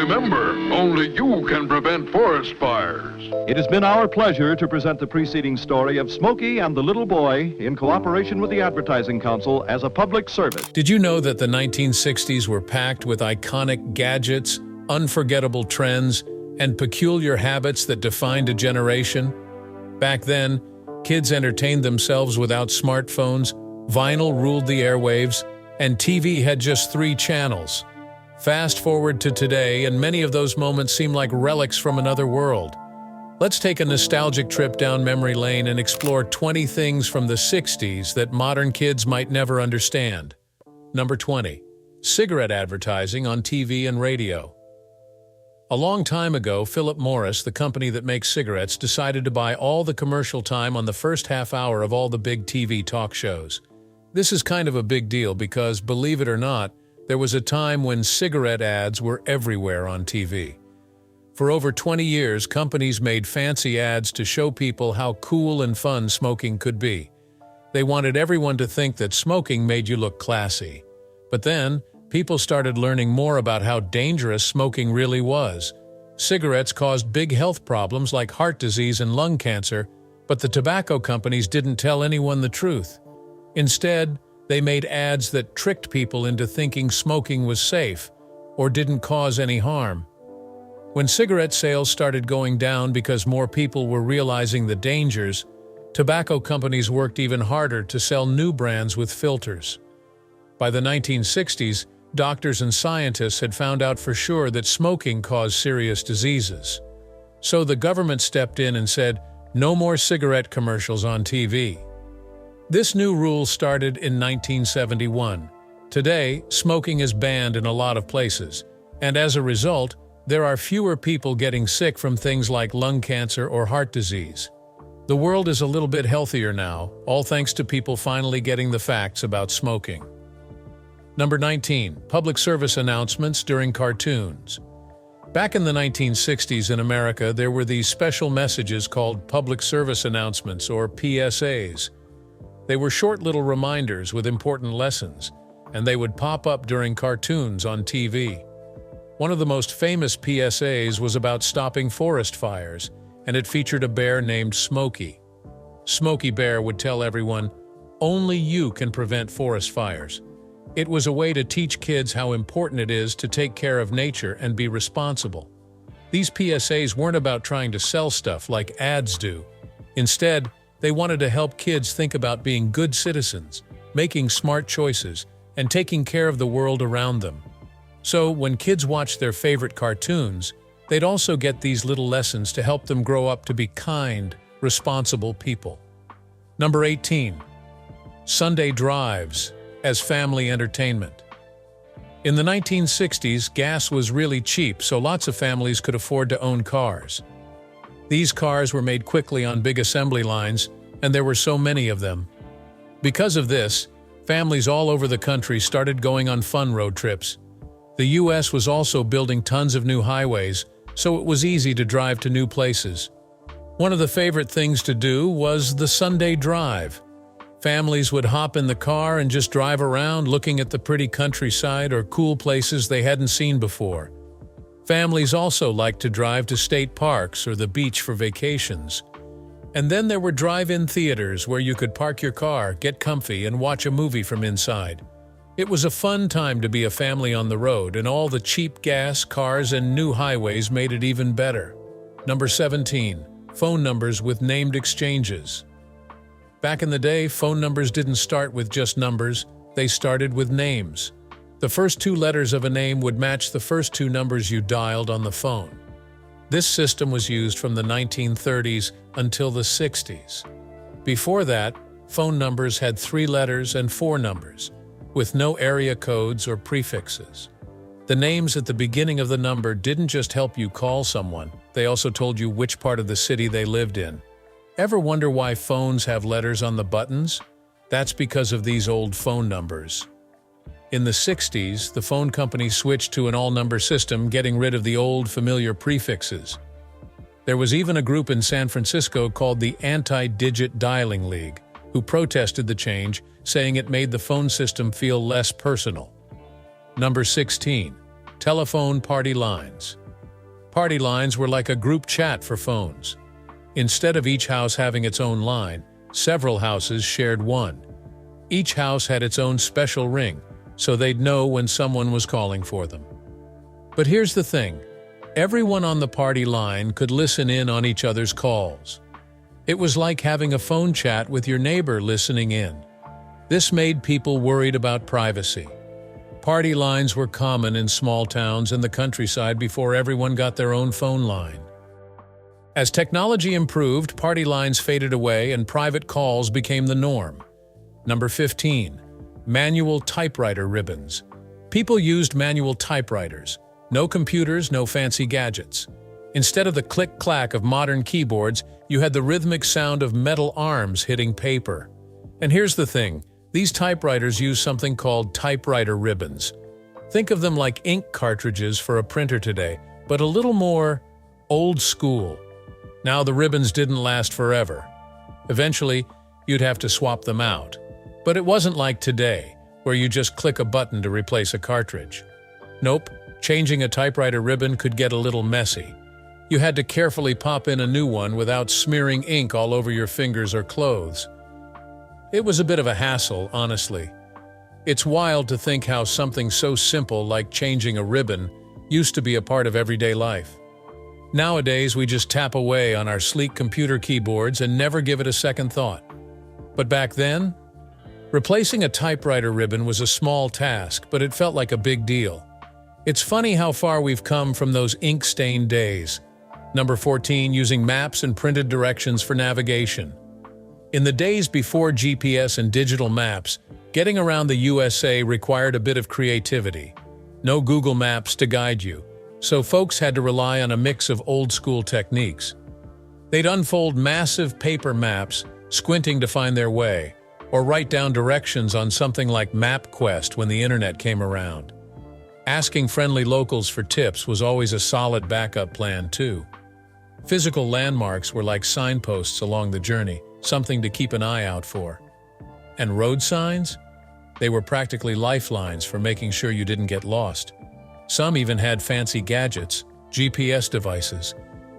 Remember, only you can prevent forest fires. It has been our pleasure to present the preceding story of Smokey and the Little Boy in cooperation with the Advertising Council as a public service. Did you know that the 1960s were packed with iconic gadgets, unforgettable trends, and peculiar habits that defined a generation? Back then, kids entertained themselves without smartphones, vinyl ruled the airwaves, and TV had just 3 channels. Fast forward to today, and many of those moments seem like relics from another world. Let's take a nostalgic trip down memory lane and explore 20 things from the 60s that modern kids might never understand. Number 20. Cigarette advertising on TV and radio. A long time ago, Philip Morris, the company that makes cigarettes, decided to buy all the commercial time on the first half hour of all the big TV talk shows. This is kind of a big deal because, believe it or not, there was a time when cigarette ads were everywhere on TV. For over 20 years, companies made fancy ads to show people how cool and fun smoking could be. They wanted everyone to think that smoking made you look classy. But then, people started learning more about how dangerous smoking really was. Cigarettes caused big health problems like heart disease and lung cancer, but the tobacco companies didn't tell anyone the truth. Instead, they made ads that tricked people into thinking smoking was safe or didn't cause any harm. When cigarette sales started going down because more people were realizing the dangers, tobacco companies worked even harder to sell new brands with filters. By the 1960s, doctors and scientists had found out for sure that smoking caused serious diseases. So the government stepped in and said, "No more cigarette commercials on TV." This new rule started in 1971. Today, smoking is banned in a lot of places, and as a result, there are fewer people getting sick from things like lung cancer or heart disease. The world is a little bit healthier now, all thanks to people finally getting the facts about smoking. Number 19. Public service announcements during cartoons. Back in the 1960s in America, there were these special messages called public service announcements, or PSAs. They were short little reminders with important lessons, and they would pop up during cartoons on TV. One of the most famous PSAs was about stopping forest fires, and it featured a bear named Smokey. Smokey Bear would tell everyone, "Only you can prevent forest fires." It was a way to teach kids how important it is to take care of nature and be responsible. These PSAs weren't about trying to sell stuff like ads do. Instead, they wanted to help kids think about being good citizens, making smart choices, and taking care of the world around them. So, when kids watched their favorite cartoons, they'd also get these little lessons to help them grow up to be kind, responsible people. Number 18. Sunday drives as family entertainment. In the 1960s, gas was really cheap, so lots of families could afford to own cars. These cars were made quickly on big assembly lines, and there were so many of them. Because of this, families all over the country started going on fun road trips. The U.S. was also building tons of new highways, so it was easy to drive to new places. One of the favorite things to do was the Sunday drive. Families would hop in the car and just drive around looking at the pretty countryside or cool places they hadn't seen before. Families also liked to drive to state parks or the beach for vacations. And then there were drive-in theaters where you could park your car, get comfy, and watch a movie from inside. It was a fun time to be a family on the road, and all the cheap gas, cars, and new highways made it even better. Number 17. Phone numbers with named exchanges. Back in the day, phone numbers didn't start with just numbers, they started with names. The first 2 letters of a name would match the first 2 numbers you dialed on the phone. This system was used from the 1930s until the 60s. Before that, phone numbers had 3 letters and 4 numbers, with no area codes or prefixes. The names at the beginning of the number didn't just help you call someone, they also told you which part of the city they lived in. Ever wonder why phones have letters on the buttons? That's because of these old phone numbers. In the 60s, the phone company switched to an all-number system, getting rid of the old, familiar prefixes. There was even a group in San Francisco called the Anti-Digit Dialing League, who protested the change, saying it made the phone system feel less personal. Number 16. telephone party lines. Party lines were like a group chat for phones. Instead of each house having its own line, several houses shared one. Each house had its own special ring, so they'd know when someone was calling for them. But here's the thing. Everyone on the party line could listen in on each other's calls. It was like having a phone chat with your neighbor listening in. This made people worried about privacy. Party lines were common in small towns and the countryside before everyone got their own phone line. As technology improved, party lines faded away and private calls became the norm. Number 15. Manual typewriter ribbons. People used manual typewriters. No computers, no fancy gadgets. Instead of the click-clack of modern keyboards, you had the rhythmic sound of metal arms hitting paper. And here's the thing. These typewriters use something called typewriter ribbons. Think of them like ink cartridges for a printer today, but a little more old school. Now, the ribbons didn't last forever. Eventually, you'd have to swap them out. But it wasn't like today, where you just click a button to replace a cartridge. Nope, changing a typewriter ribbon could get a little messy. You had to carefully pop in a new one without smearing ink all over your fingers or clothes. It was a bit of a hassle, honestly. It's wild to think how something so simple like changing a ribbon used to be a part of everyday life. Nowadays, we just tap away on our sleek computer keyboards and never give it a second thought. But back then, replacing a typewriter ribbon was a small task, but it felt like a big deal. It's funny how far we've come from those ink-stained days. Number 14, using maps and printed directions for navigation. In the days before GPS and digital maps, getting around the USA required a bit of creativity. No Google Maps to guide you, so folks had to rely on a mix of old-school techniques. They'd unfold massive paper maps, squinting to find their way, or write down directions on something like MapQuest when the internet came around. Asking friendly locals for tips was always a solid backup plan, too. Physical landmarks were like signposts along the journey, something to keep an eye out for. And road signs? They were practically lifelines for making sure you didn't get lost. Some even had fancy gadgets, GPS devices,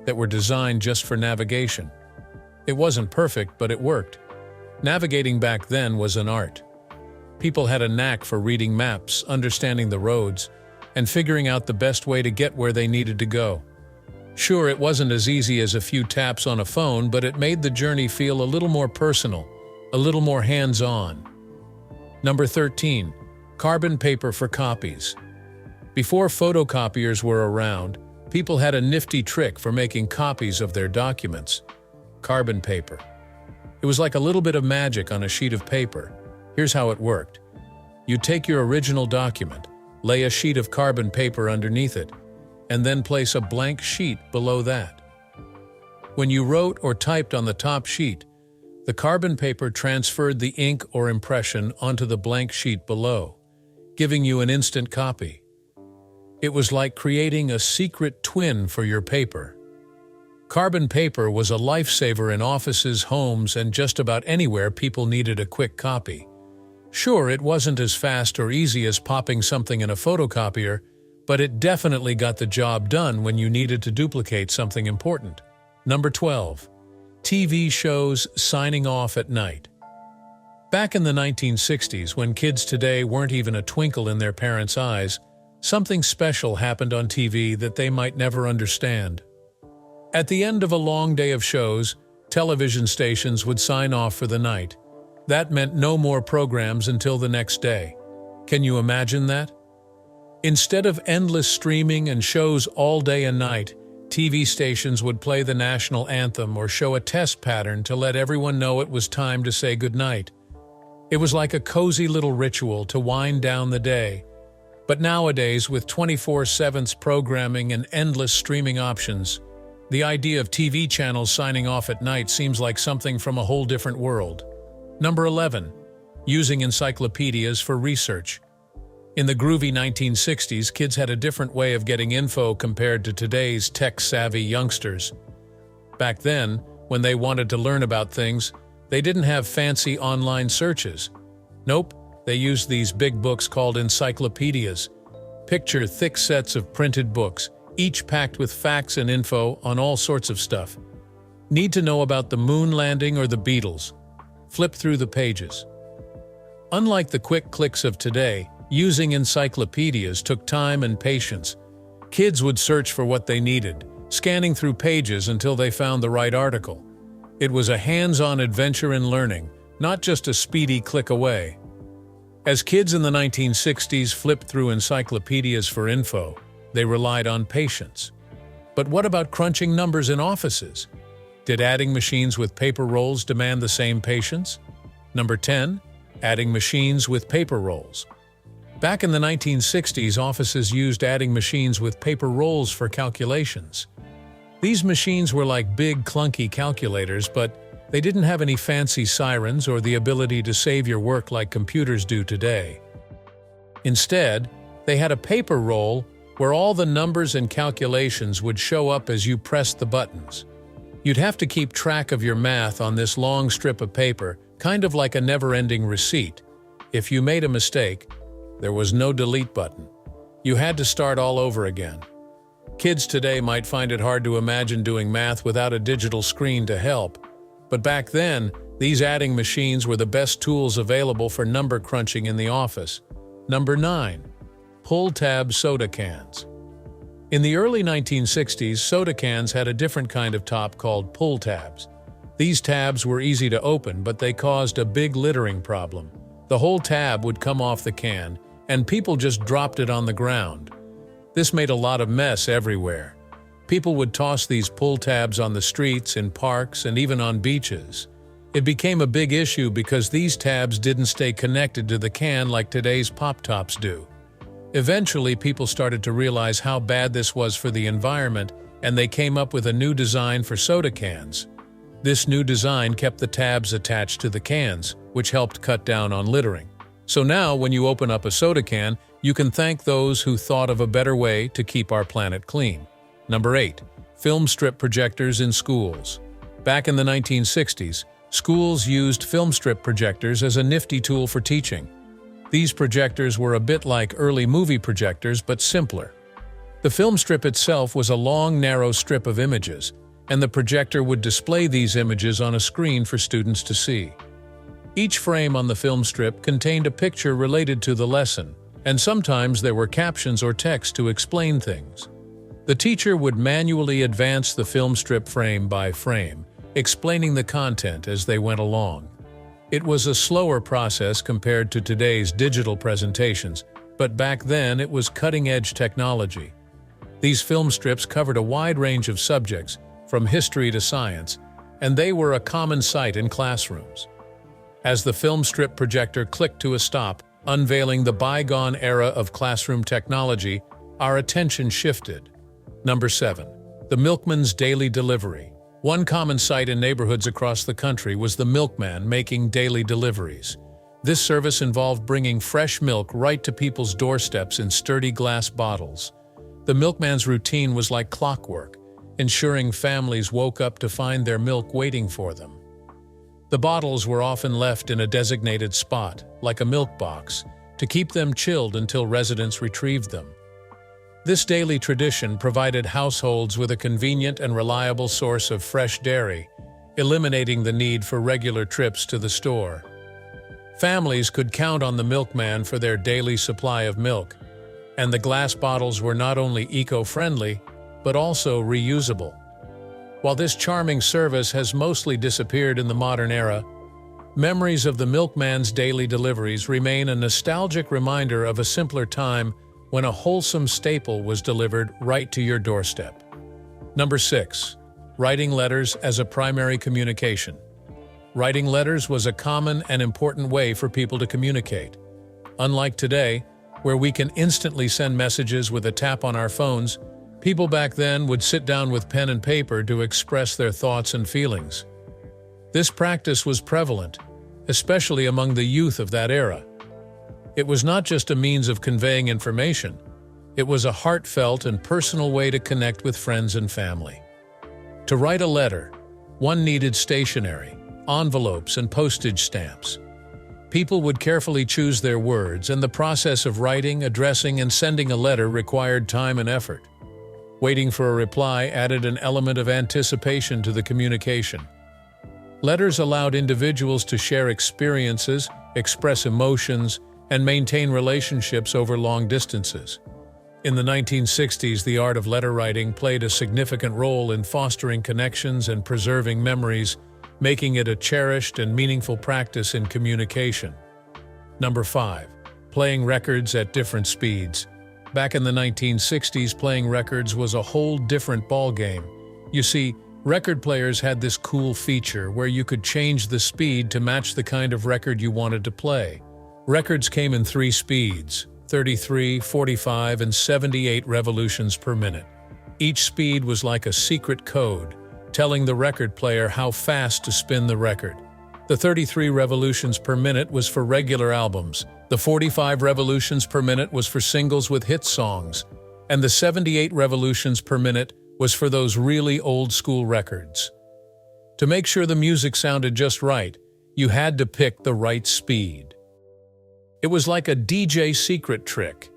that were designed just for navigation. It wasn't perfect, but it worked. Navigating back then was an art. People had a knack for reading maps, understanding the roads, and figuring out the best way to get where they needed to go. Sure, it wasn't as easy as a few taps on a phone, but it made the journey feel a little more personal, a little more hands-on. Number 13. Carbon paper for copies. Before photocopiers were around, people had a nifty trick for making copies of their documents. Carbon paper. It was like a little bit of magic on a sheet of paper. Here's how it worked. You'd take your original document, lay a sheet of carbon paper underneath it, and then place a blank sheet below that. When you wrote or typed on the top sheet, the carbon paper transferred the ink or impression onto the blank sheet below, giving you an instant copy. It was like creating a secret twin for your paper. Carbon paper was a lifesaver in offices, homes, and just about anywhere people needed a quick copy. Sure, it wasn't as fast or easy as popping something in a photocopier, but it definitely got the job done when you needed to duplicate something important. Number 12. TV shows signing off at night. Back in the 1960s, when kids today weren't even a twinkle in their parents' eyes, something special happened on TV that they might never understand. At the end of a long day of shows, television stations would sign off for the night. That meant no more programs until the next day. Can you imagine that? Instead of endless streaming and shows all day and night, TV stations would play the national anthem or show a test pattern to let everyone know it was time to say goodnight. It was like a cozy little ritual to wind down the day. But nowadays, with 24/7 programming and endless streaming options, the idea of TV channels signing off at night seems like something from a whole different world. Number 11. Using encyclopedias for research. In the groovy 1960s, kids had a different way of getting info compared to today's tech-savvy youngsters. Back then, when they wanted to learn about things, they didn't have fancy online searches. Nope, they used these big books called encyclopedias. Picture thick sets of printed books, each packed with facts and info on all sorts of stuff. Need to know about the moon landing or the Beatles? Flip through the pages. Unlike the quick clicks of today, using encyclopedias took time and patience. Kids would search for what they needed, scanning through pages until they found the right article. It was a hands-on adventure in learning, not just a speedy click away. As kids in the 1960s flipped through encyclopedias for info, they relied on patience. But what about crunching numbers in offices? Did adding machines with paper rolls demand the same patience? Number 10. Adding machines with paper rolls. Back in the 1960s, offices used adding machines with paper rolls for calculations. These machines were like big, clunky calculators, but they didn't have any fancy sirens or the ability to save your work like computers do today. Instead, they had a paper roll where all the numbers and calculations would show up as you pressed the buttons. You'd have to keep track of your math on this long strip of paper, kind of like a never-ending receipt. If you made a mistake, there was no delete button. You had to start all over again. Kids today might find it hard to imagine doing math without a digital screen to help. But back then, these adding machines were the best tools available for number crunching in the office. Number 9. Pull-tab soda cans. In the early 1960s, soda cans had a different kind of top called pull tabs. These tabs were easy to open, but they caused a big littering problem. The whole tab would come off the can, and people just dropped it on the ground. This made a lot of mess everywhere. People would toss these pull tabs on the streets, in parks, and even on beaches. It became a big issue because these tabs didn't stay connected to the can like today's pop-tops do. Eventually, people started to realize how bad this was for the environment, and they came up with a new design for soda cans. This new design kept the tabs attached to the cans, which helped cut down on littering. So now, when you open up a soda can, you can thank those who thought of a better way to keep our planet clean. Number 8. Film strip projectors in schools. Back in the 1960s, schools used film strip projectors as a nifty tool for teaching. These projectors were a bit like early movie projectors, but simpler. The film strip itself was a long, narrow strip of images, and the projector would display these images on a screen for students to see. Each frame on the film strip contained a picture related to the lesson, and sometimes there were captions or text to explain things. The teacher would manually advance the film strip frame by frame, explaining the content as they went along. It was a slower process compared to today's digital presentations, but back then it was cutting-edge technology. These film strips covered a wide range of subjects, from history to science, and they were a common sight in classrooms. As the film strip projector clicked to a stop, unveiling the bygone era of classroom technology, our attention shifted. Number 7. The milkman's daily delivery. One common sight in neighborhoods across the country was the milkman making daily deliveries. This service involved bringing fresh milk right to people's doorsteps in sturdy glass bottles. The milkman's routine was like clockwork, ensuring families woke up to find their milk waiting for them. The bottles were often left in a designated spot, like a milk box, to keep them chilled until residents retrieved them. This daily tradition provided households with a convenient and reliable source of fresh dairy, eliminating the need for regular trips to the store. Families could count on the milkman for their daily supply of milk, and the glass bottles were not only eco-friendly, but also reusable. While this charming service has mostly disappeared in the modern era, memories of the milkman's daily deliveries remain a nostalgic reminder of a simpler time when a wholesome staple was delivered right to your doorstep. Number 6. Writing letters as a primary communication. Writing letters was a common and important way for people to communicate. Unlike today, where we can instantly send messages with a tap on our phones, people back then would sit down with pen and paper to express their thoughts and feelings. This practice was prevalent, especially among the youth of that era. It was not just a means of conveying information, it was a heartfelt and personal way to connect with friends and family. To write a letter, one needed stationery, envelopes, and postage stamps. People would carefully choose their words, and the process of writing, addressing, and sending a letter required time and effort. Waiting for a reply added an element of anticipation to the communication. Letters allowed individuals to share experiences, express emotions, and maintain relationships over long distances. In the 1960s, the art of letter writing played a significant role in fostering connections and preserving memories, making it a cherished and meaningful practice in communication. Number 5. Playing records at different speeds. Back in the 1960s, playing records was a whole different ballgame. You see, record players had this cool feature where you could change the speed to match the kind of record you wanted to play. Records came in 3 speeds: 33, 45, and 78 revolutions per minute. Each speed was like a secret code, telling the record player how fast to spin the record. The 33 revolutions per minute was for regular albums, the 45 revolutions per minute was for singles with hit songs, and the 78 revolutions per minute was for those really old-school records. To make sure the music sounded just right, you had to pick the right speed. It was like a DJ secret trick.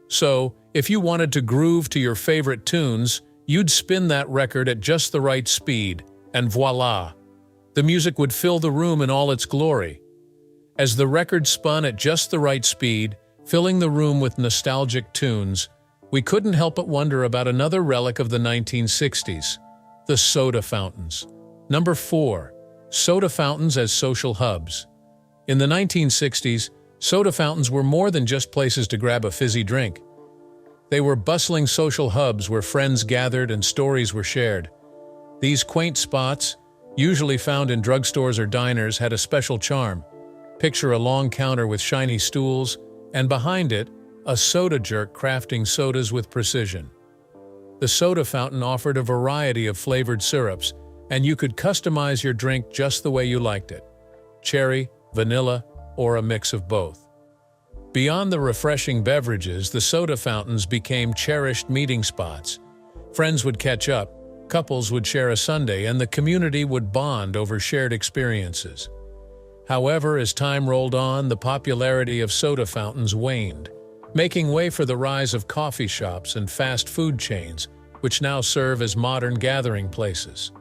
So, if you wanted to groove to your favorite tunes, you'd spin that record at just the right speed, and voila! The music would fill the room in all its glory. As the record spun at just the right speed, filling the room with nostalgic tunes, we couldn't help but wonder about another relic of the 1960s, the soda fountains. Number 4. Soda fountains as social hubs. In the 1960s, soda fountains were more than just places to grab a fizzy drink. They were bustling social hubs where friends gathered and stories were shared. These quaint spots, usually found in drugstores or diners, had a special charm. Picture a long counter with shiny stools, and behind it, a soda jerk crafting sodas with precision. The soda fountain offered a variety of flavored syrups, and you could customize your drink just the way you liked it: cherry, vanilla, or a mix of both. Beyond the refreshing beverages, the soda fountains became cherished meeting spots. Friends would catch up, couples would share a sundae, and the community would bond over shared experiences. However, as time rolled on, the popularity of soda fountains waned, making way for the rise of coffee shops and fast food chains, which now serve as modern gathering places.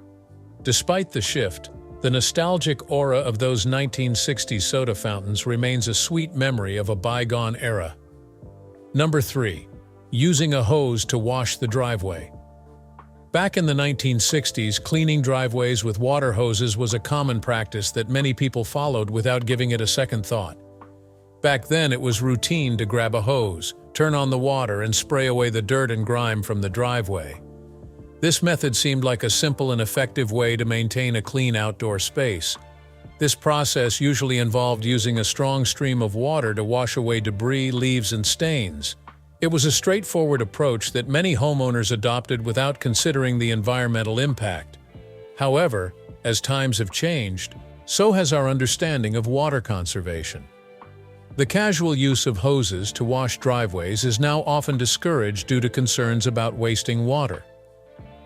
Despite the shift, the nostalgic aura of those 1960s soda fountains remains a sweet memory of a bygone era. Number 3. Using a hose to wash the driveway. Back in the 1960s, cleaning driveways with water hoses was a common practice that many people followed without giving it a second thought. Back then, it was routine to grab a hose, turn on the water, and spray away the dirt and grime from the driveway. This method seemed like a simple and effective way to maintain a clean outdoor space. This process usually involved using a strong stream of water to wash away debris, leaves, and stains. It was a straightforward approach that many homeowners adopted without considering the environmental impact. However, as times have changed, so has our understanding of water conservation. The casual use of hoses to wash driveways is now often discouraged due to concerns about wasting water.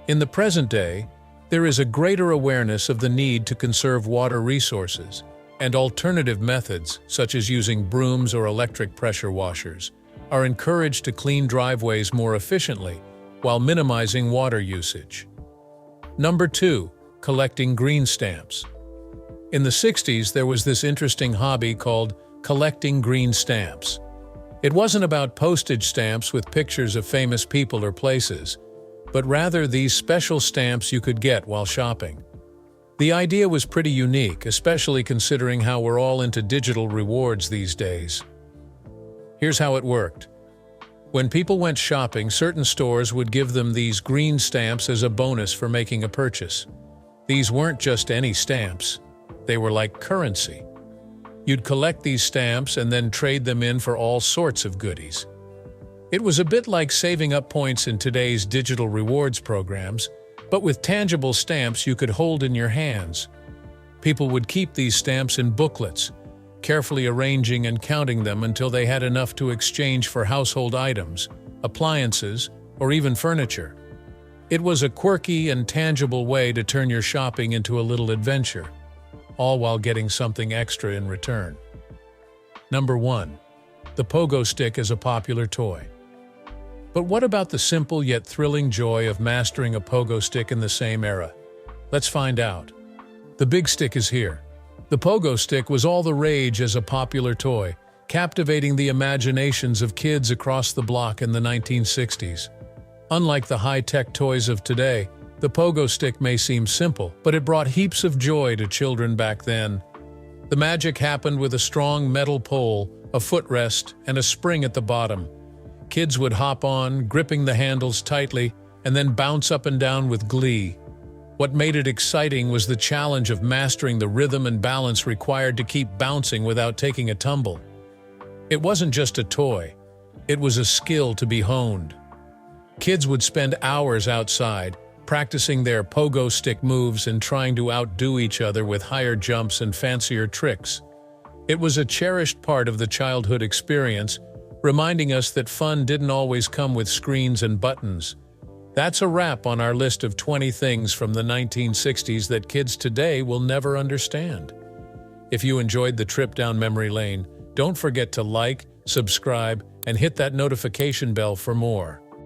In the present day, there is a greater awareness of the need to conserve water resources, and alternative methods, such as using brooms or electric pressure washers, are encouraged to clean driveways more efficiently while minimizing water usage. Number 2. Collecting green stamps. In the 60s, there was this interesting hobby called collecting green stamps. It wasn't about postage stamps with pictures of famous people or places, but rather these special stamps you could get while shopping. The idea was pretty unique, especially considering how we're all into digital rewards these days. Here's how it worked. When people went shopping, certain stores would give them these green stamps as a bonus for making a purchase. These weren't just any stamps. They were like currency. You'd collect these stamps and then trade them in for all sorts of goodies. It was a bit like saving up points in today's digital rewards programs, but with tangible stamps you could hold in your hands. People would keep these stamps in booklets, carefully arranging and counting them until they had enough to exchange for household items, appliances, or even furniture. It was a quirky and tangible way to turn your shopping into a little adventure, all while getting something extra in return. Number 1. The pogo stick is a popular toy. But what about the simple yet thrilling joy of mastering a pogo stick in the same era? Let's find out. The big stick is here. The pogo stick was all the rage as a popular toy, captivating the imaginations of kids across the block in the 1960s. Unlike the high-tech toys of today, the pogo stick may seem simple, but it brought heaps of joy to children back then. The magic happened with a strong metal pole, a footrest, and a spring at the bottom. Kids would hop on, gripping the handles tightly, and then bounce up and down with glee. What made it exciting was the challenge of mastering the rhythm and balance required to keep bouncing without taking a tumble. It wasn't just a toy, it was a skill to be honed. Kids would spend hours outside, practicing their pogo stick moves and trying to outdo each other with higher jumps and fancier tricks. It was a cherished part of the childhood experience, reminding us that fun didn't always come with screens and buttons. That's a wrap on our list of 20 things from the 1960s that kids today will never understand. If you enjoyed the trip down memory lane, don't forget to like, subscribe, and hit that notification bell for more.